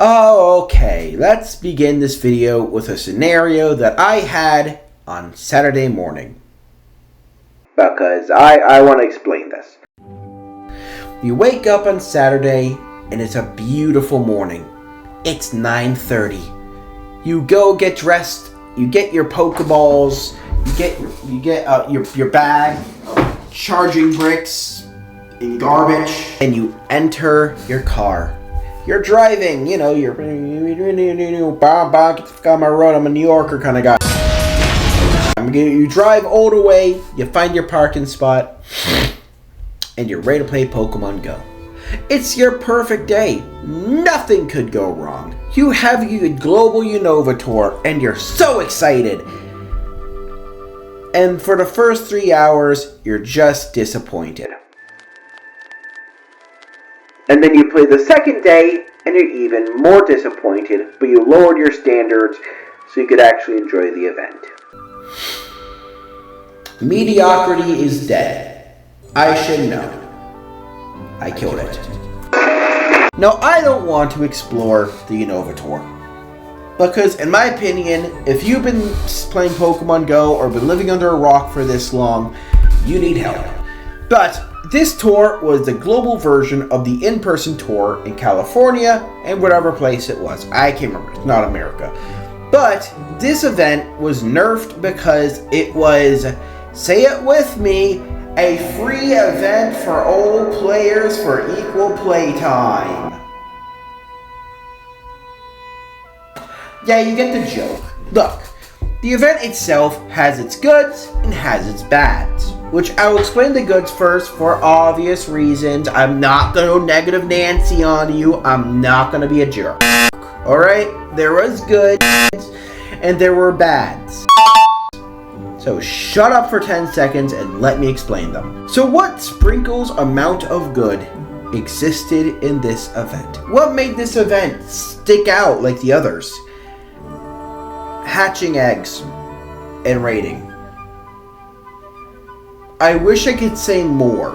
Okay, let's begin this video with a scenario that I had on Saturday morning. Because I want to explain this. You wake up on Saturday and it's a beautiful morning. It's 9:30. You go get dressed, you get your Pokeballs, you get your bag, charging bricks, and garbage, and you enter your car. You're driving, you're get the fuck on my road, I'm a New Yorker kind of guy. You drive all the way, you find your parking spot, and you're ready to play Pokemon Go. It's your perfect day. Nothing could go wrong. You have your global Unova tour, and you're so excited. And for the first 3 hours, you're just disappointed. And then you play the second day, and you're even more disappointed, but you lowered your standards so you could actually enjoy the event. Mediocrity is dead. I should know. I killed it. Now, I don't want to explore the Unova tour. Because, in my opinion, if you've been playing Pokemon Go or been living under a rock for this long, you need help. But this tour was the global version of the in-person tour in California and whatever place it was. I can't remember. It's not America. But this event was nerfed because it was, say it with me, a free event for all players for equal playtime. Yeah, you get the joke. Look, the event itself has its goods and has its bads, which I will explain the goods first for obvious reasons. I'm not going to go negative Nancy on you. I'm not going to be a jerk. Alright? There was goods and there were bads. So shut up for 10 seconds and let me explain them. So what sprinkles amount of good existed in this event? What made this event stick out like the others? Hatching eggs and raiding. I wish I could say more,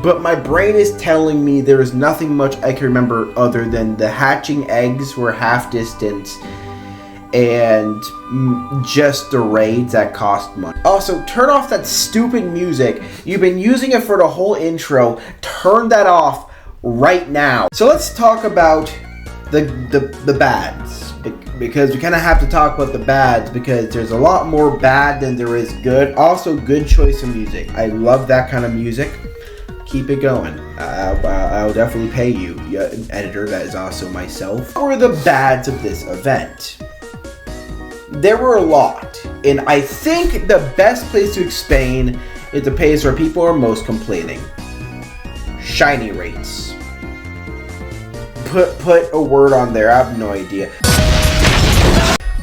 but my brain is telling me there is nothing much I can remember other than the hatching eggs were half distance and just the raids that cost money. Also, turn off that stupid music. You've been using it for the whole intro. Turn that off right now. So let's talk about the bads. Because we kind of have to talk about the bads because there's a lot more bad than there is good. Also, good choice of music. I love that kind of music. Keep it going. I'll definitely pay you, an editor that is also myself. What were the bads of this event? There were a lot. And I think the best place to explain is the place where people are most complaining. Shiny rates. Put a word on there. I have no idea.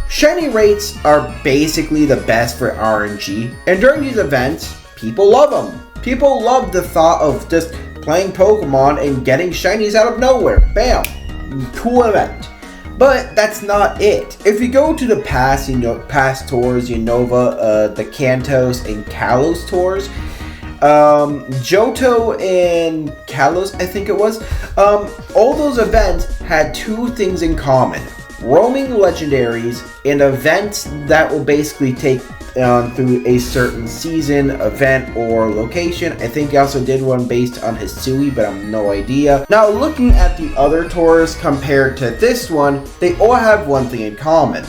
Shiny rates are basically the best for RNG, and during these events, people love them. People love the thought of just playing Pokemon and getting shinies out of nowhere. Bam! Cool event. But that's not it. If you go to the past tours, Unova, the Kantos and Kalos tours, Johto and Kalos, I think it was, all those events had two things in common. Roaming legendaries and events that will basically take through a certain season, event, or location. I think he also did one based on Hisui, but I have no idea. Now, looking at the other tours compared to this one, they all have one thing in common.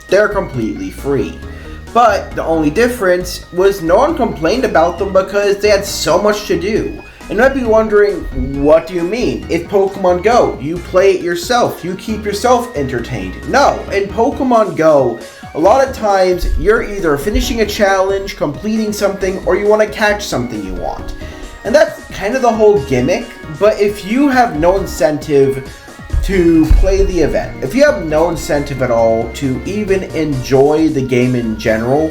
They're completely free. But the only difference was no one complained about them because they had so much to do. And you might be wondering, what do you mean? It's Pokemon Go. You play it yourself. You keep yourself entertained. No, in Pokemon Go, a lot of times you're either finishing a challenge, completing something, or you want to catch something you want. And that's kind of the whole gimmick. But if you have no incentive to play the event, if you have no incentive at all to even enjoy the game in general,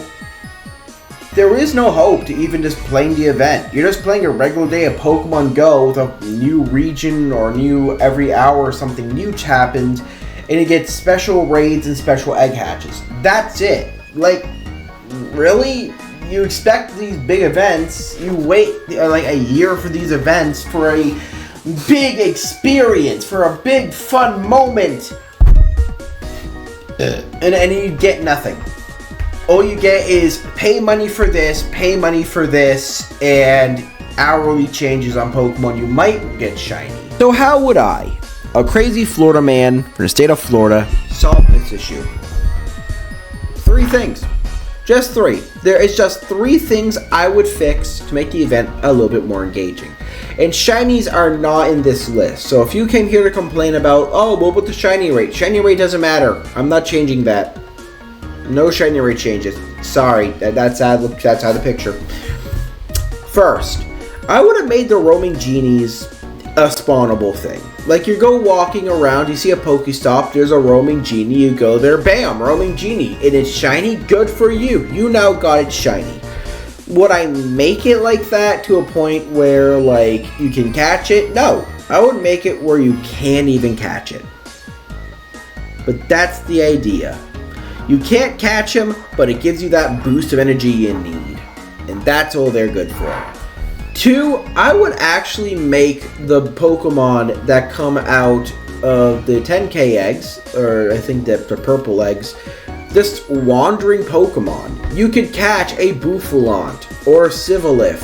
there is no hope to even just playing the event. You're just playing a regular day of Pokemon Go with a new region or new every hour or something new happens, and you get special raids and special egg hatches. That's it. Like, really? You expect these big events, you wait like a year for these events for a big experience, for a big fun moment. And you get nothing. All you get is pay money for this, and hourly changes on Pokemon you might get shiny. So how would I, a crazy Florida man from the state of Florida, solve this issue? 3 things. Just 3. There is just 3 things I would fix to make the event a little bit more engaging. And shinies are not in this list. So if you came here to complain about, oh, what about the shiny rate? Shiny rate doesn't matter. I'm not changing that. No shiny rate changes. Sorry, that's out of the picture. First, I would have made the roaming genies a spawnable thing. Like, you go walking around, you see a Pokestop, there's a roaming genie, you go there, bam, roaming genie. It is shiny, good for you. You now got it shiny. Would I make it like that to a point where, like, you can catch it? No. I would make it where you can't even catch it. But that's the idea. You can't catch them, but it gives you that boost of energy you need. And that's all they're good for. 2, I would actually make the Pokemon that come out of the 10k eggs, or I think the purple eggs, just wandering Pokemon. You could catch a Bouffalant, or a Civilif,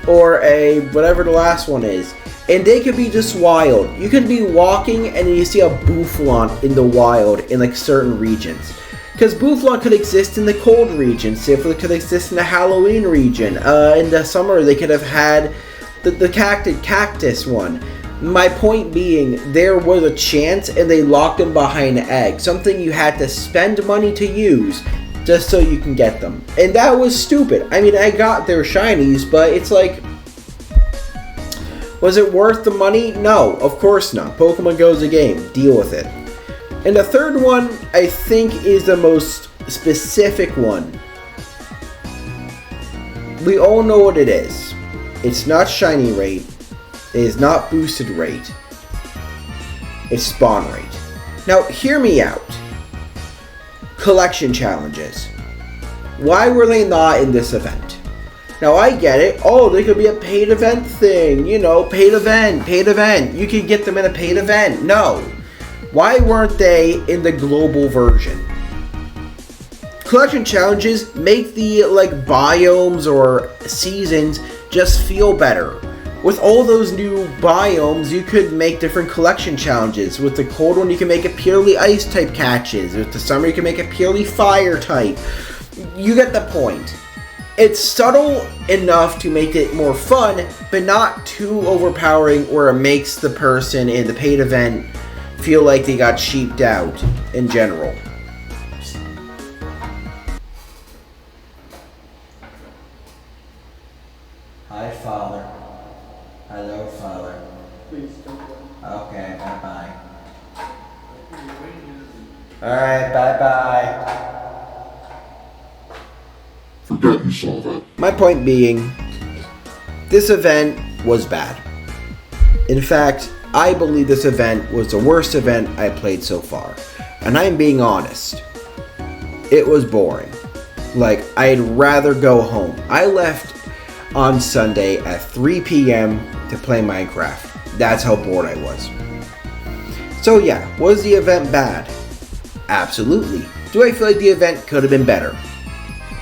or a whatever the last one is, and they could be just wild. You could be walking and you see a Bouffalant in the wild in like certain regions. Because Bouffalant could exist in the cold region, say if it could exist in the Halloween region. In the summer, they could have had the cactus one. My point being, there was a chance and they locked them behind an egg. Something you had to spend money to use just so you can get them. And that was stupid. I mean, I got their shinies, but it's like, was it worth the money? No, of course not. Pokemon Go's a game. Deal with it. And the third one, I think, is the most specific one. We all know what it is. It's not shiny rate. It is not boosted rate. It's spawn rate. Now, hear me out. Collection challenges. Why were they not in this event? Now, I get it. Oh, they could be a paid event thing. You know, paid event. You could get them in a paid event. No. Why weren't they in the global version? Collection challenges make the biomes or seasons just feel better. With all those new biomes, you could make different collection challenges. With the cold one, you can make it purely ice type catches. With the summer, you can make it purely fire type. You get the point. It's subtle enough to make it more fun, but not too overpowering where it makes the person in the paid event feel like they got sheeped out in general. Hi, Father. Hello, Father. Please don't go. Okay, bye-bye. Alright, bye-bye. Forget you saw that. My point being, this event was bad. In fact, I believe this event was the worst event I played so far. And I'm being honest. It was boring. Like, I'd rather go home. I left on Sunday at 3 p.m. to play Minecraft. That's how bored I was. So yeah, was the event bad? Absolutely. Do I feel like the event could have been better?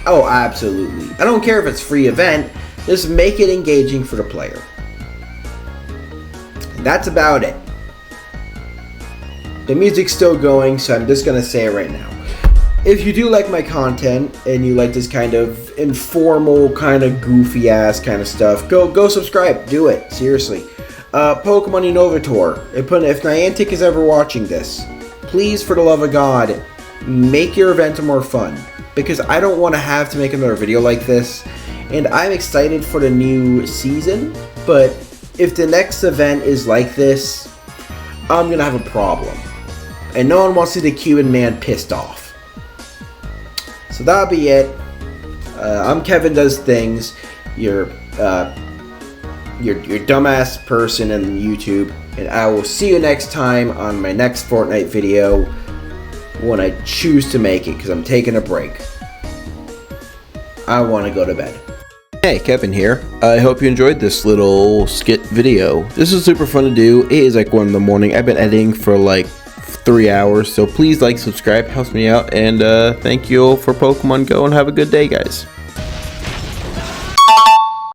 Oh, absolutely. I don't care if it's a free event, just make it engaging for the player. That's about it. The music's still going, so I'm just gonna say it right now. If you do like my content and you like this kind of informal, kind of goofy ass kind of stuff, go subscribe. Do it, seriously. Pokemon Unova Tour. If Niantic is ever watching this, please, for the love of God, make your event more fun. Because I don't want to have to make another video like this, and I'm excited for the new season, but if the next event is like this, I'm gonna have a problem. And no one wants to see the Cuban man pissed off. So that'll be it. I'm Kevin Does Things, your dumbass person on YouTube, and I will see you next time on my next Fortnite video when I choose to make it, because I'm taking a break. I want to go to bed. Hey, Kevin here. I hope you enjoyed this little skit video. This is super fun to do. It is like 1 in the morning. I've been editing for like 3 hours, so please like, subscribe, helps me out, and thank you all for Pokemon Go, and have a good day, guys.